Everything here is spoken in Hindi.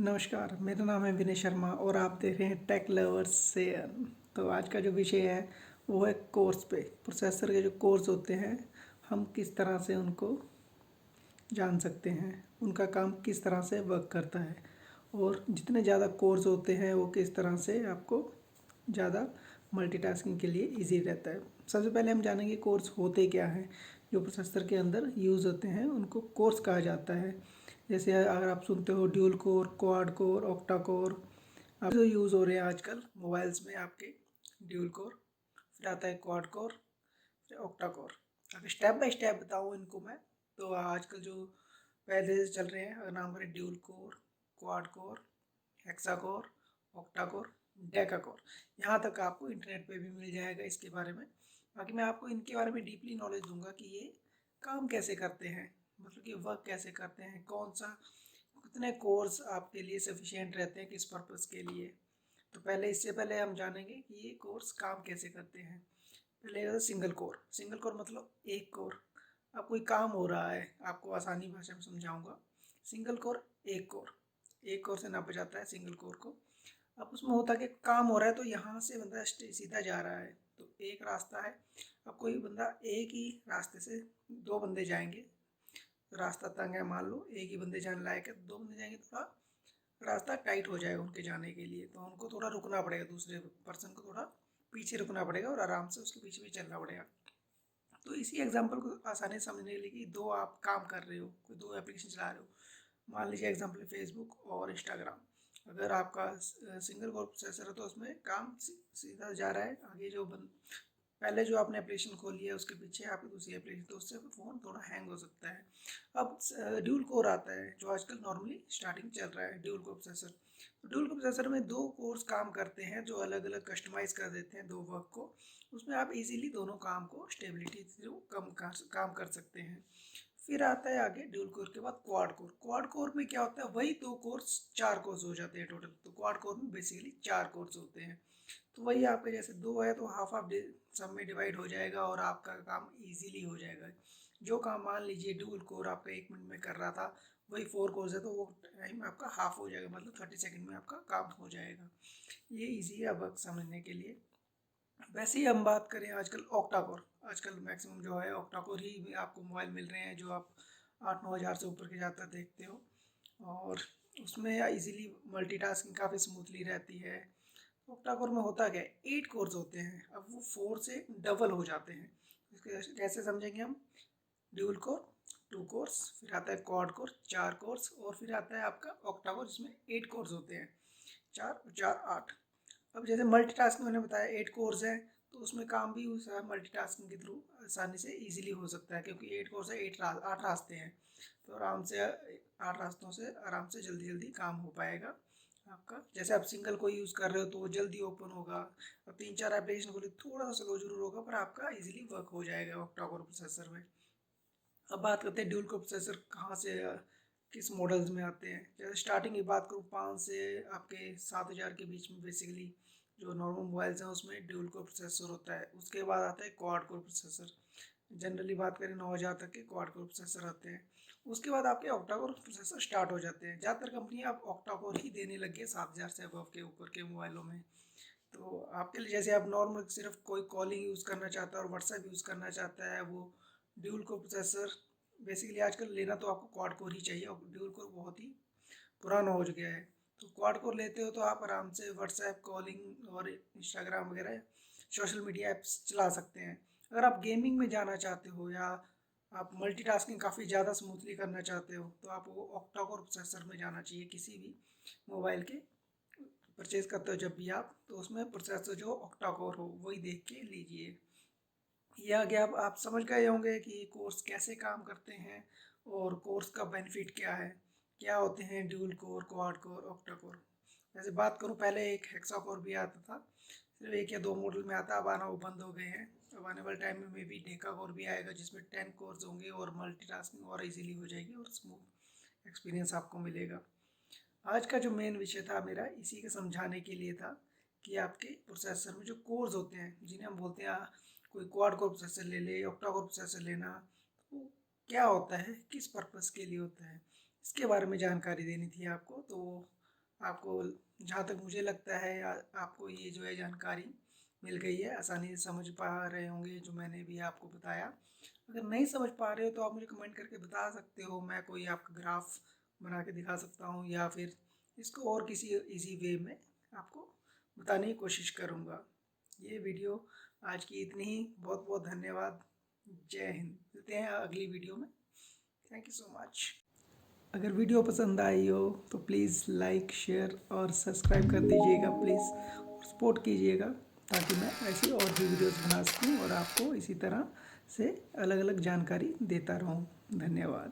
नमस्कार, मेरा नाम है विनय शर्मा और आप देख रहे हैं टेक लवर्स से। तो आज का जो विषय है वो है कोर्स पे। प्रोसेसर के जो कोर्स होते हैं हम किस तरह से उनको जान सकते हैं, उनका काम किस तरह से वर्क करता है और जितने ज़्यादा कोर्स होते हैं वो किस तरह से आपको ज़्यादा मल्टीटास्किंग के लिए इजी रहता है। सबसे पहले हम जानेंगे कोर्स होते क्या हैं। जो प्रोसेसर के अंदर यूज़ होते हैं उनको कोर्स कहा जाता है। जैसे अगर आप सुनते हो dual core, quad core, octa core, अब जो यूज़ हो रहे हैं आजकल मोबाइल्स में आपके ड्यूल कोर, फिर आता है क्वाड कोर, फिर ऑक्टा कोर। अगर स्टेप बाय स्टेप बताऊँ इनको मैं, तो आजकल जो पहले से चल रहे हैं अगर नाम करें dual core, quad core, hexa core, octa core, Deka core, यहाँ तक आपको इंटरनेट पे भी मिल जाएगा इसके बारे में। बाकी मैं आपको इनके बारे में डीपली नॉलेज दूंगा कि ये काम कैसे करते हैं, मतलब कि वर्क कैसे करते हैं, कौन सा कितने कोर्स आपके लिए सफिशिएंट रहते हैं किस पर्पज़ के लिए। तो पहले इससे पहले हम जानेंगे कि ये कोर्स काम कैसे करते हैं। पहले सिंगल कोर। सिंगल कोर मतलब एक कोर। अब कोई काम हो रहा है, आपको आसानी भाषा में समझाऊंगा। सिंगल कोर, एक कोर से नापा जाता है सिंगल कोर को। अब उसमें होता कि काम हो रहा है तो यहाँ से बंदा सीधा जा रहा है तो एक रास्ता है। अब कोई बंदा एक ही रास्ते से दो बंदे जाएंगे, रास्ता तंग है मान लो, एक ही बंदे जाने लायक है, दो बंदे जाएंगे, थोड़ा रास्ता टाइट हो जाएगा उनके जाने के लिए, तो उनको थोड़ा रुकना पड़ेगा, दूसरे पर्सन को थोड़ा पीछे रुकना पड़ेगा और आराम से उसके पीछे भी चलना पड़ेगा। तो इसी एग्जांपल को आसानी से समझने के लिए कि दो आप काम कर रहे हो, कोई दो एप्लीकेशन चला रहे हो, मान लीजिए एग्जांपल फेसबुक और इंस्टाग्राम। अगर आपका सिंगल कोर प्रोसेसर है तो उसमें काम सीधा जा रहा है, आगे जो पहले जो आपने एप्लीकेशन खोली है उसके पीछे आपकी दूसरी एप्लीकेशन, तो उससे फ़ोन थोड़ा हैंग हो सकता है। अब ड्यूल कोर आता है जो आजकल नॉर्मली स्टार्टिंग चल रहा है, ड्यूल कोर प्रोसेसर। तो ड्यूल कोर प्रोसेसर में दो कोर्स काम करते हैं जो अलग अलग कस्टमाइज़ कर देते हैं दो वर्क को। उसमें आप इजीली दोनों काम को स्टेबिलिटी थ्रू काम कर सकते हैं। फिर आता है आगे ड्यूल कोर के बाद क्वाड कोर। क्वाड कोर में क्या होता है, वही दो कोर्स चार कोर्स हो जाते हैं टोटल। तो क्वाड कोर में बेसिकली चार कोर्स होते हैं। तो वही आपके जैसे दो है तो हाफ हाफ सब में डिवाइड हो जाएगा और आपका काम इजीली हो जाएगा। जो काम मान लीजिए ड्यूल कोर आपका 1 मिनट में कर रहा था, वही 4 कोर्स है तो वो टाइम आपका हाफ हो जाएगा, मतलब 30 सेकेंड में आपका काम हो जाएगा। ये ईजी है वर्क समझने के लिए। वैसे ही हम बात करें आजकल ऑक्टा कोर, आजकल मैक्सिमम जो है ऑक्टा कोर ही आपको मोबाइल मिल रहे हैं जो आप 8-9 हज़ार से ऊपर के ज़्यादा देखते हो। और उसमें इजीली मल्टीटास्किंग काफ़ी स्मूथली रहती है। ऑक्टा कोर में होता क्या है, 8 कोर्स होते हैं, अब वो 4 से डबल हो जाते हैं। इसके कैसे समझेंगे हम, ड्यूल कोर 2 कोर्स, फिर आता है क्वाड कोर 4 कोर्स, और फिर आता है आपका ऑक्टा कोर जिसमें 8 कोर्स होते हैं, 4 4 8। अब जैसे मल्टीटास्किंग मैंने बताया 8 कोर्स है तो उसमें काम भी उस मल्टीटास्किंग के थ्रू आसानी से इजीली हो सकता है, क्योंकि 8 कोर्स है, 8 रास्ते हैं, तो आराम से 8 रास्तों से आराम से जल्दी जल्दी काम हो पाएगा आपका। जैसे आप सिंगल को यूज़ कर रहे हो तो वो जल्दी ओपन होगा, और 3-4 एप्लीकेशन खोले थोड़ा सा स्लो जरूर होगा पर आपका इजीली वर्क हो जाएगा ऑक्टा कोर प्रोसेसर में। अब बात करते हैं ड्यूल कोर प्रोसेसर कहाँ से किस मॉडल्स में आते हैं। जैसे स्टार्टिंग की बात करूँ 5 से आपके 7 हज़ार के बीच में बेसिकली जो नॉर्मल मोबाइल्स हैं उसमें ड्यूल कोर प्रोसेसर होता है। उसके बाद आता है क्वाड कोर प्रोसेसर, जनरली बात करें 9 हज़ार तक के क्वाड कोर प्रोसेसर आते हैं। उसके बाद आपके ऑक्टा कोर प्रोसेसर स्टार्ट हो जाते हैं। ज़्यादातर कंपनियाँ अब ऑक्टा कोर ही देने लग गई 7 हज़ार से अबव के ऊपर के मोबाइलों में। तो आपके लिए जैसे आप नॉर्मल सिर्फ कोई कॉलिंग यूज़ करना चाहता है और व्हाट्सएप यूज़ करना चाहता है, वो ड्यूल कोर प्रोसेसर बेसिकली आजकल लेना तो आपको क्वाड कोर ही चाहिए, और ड्यूल कोर बहुत ही पुराना हो गया है। तो क्वाड कोर लेते हो तो आप आराम से व्हाट्सएप कॉलिंग और इंस्टाग्राम वगैरह सोशल मीडिया ऐप्स चला सकते हैं। अगर आप गेमिंग में जाना चाहते हो या आप मल्टीटास्किंग काफ़ी ज़्यादा स्मूथली करना चाहते हो तो आपको ऑक्टा कोर प्रोसेसर में जाना चाहिए। किसी भी मोबाइल के परचेज़ करते हो जब भी आप, तो उसमें प्रोसेसर जो ऑक्टा कोर हो वही देख के लीजिए। ये आगे आप समझ गए होंगे कि कोर्स कैसे काम करते हैं और कोर्स का बेनिफिट क्या है, क्या होते हैं dual core, quad core, octa core. वैसे बात करूँ पहले एक हेक्सा कोर भी आता था, सिर्फ 1 या 2 मॉडल में आता, अब आना वो बंद हो गए हैं। अब आने वाले टाइम में भी डेका कोर भी आएगा जिसमें 10 कोर्स होंगे और मल्टीटास्किंग और इजीली हो जाएगी और स्मूथ एक्सपीरियंस आपको मिलेगा। आज का जो मेन विषय था मेरा इसी के समझाने के लिए था कि आपके प्रोसेसर में जो कोर्स होते हैं जिन्हें हम बोलते हैं, कोई क्वाड कोर प्रोसेसर ले ले, ऑक्टा कोर प्रोसेसर लेना, तो वो क्या होता है, किस पर्पस के लिए होता है, इसके बारे में जानकारी देनी थी आपको। तो आपको जहाँ तक मुझे लगता है आपको ये जो है जानकारी मिल गई है, आसानी से समझ पा रहे होंगे जो मैंने भी आपको बताया। अगर नहीं समझ पा रहे हो तो आप मुझे कमेंट करके बता सकते हो, मैं कोई आपका ग्राफ बना के दिखा सकता हूँ या फिर इसको और किसी इजी वे में आपको बताने की कोशिश करूँगा। ये वीडियो आज की इतनी ही, बहुत बहुत धन्यवाद। जय हिंद। मिलते हैं अगली वीडियो में। Thank you so much. अगर वीडियो पसंद आई हो तो प्लीज़ लाइक शेयर और सब्सक्राइब कर दीजिएगा प्लीज़, और सपोर्ट कीजिएगा ताकि मैं ऐसी और भी वीडियोस बना सकूं और आपको इसी तरह से अलग अलग जानकारी देता रहूं। धन्यवाद।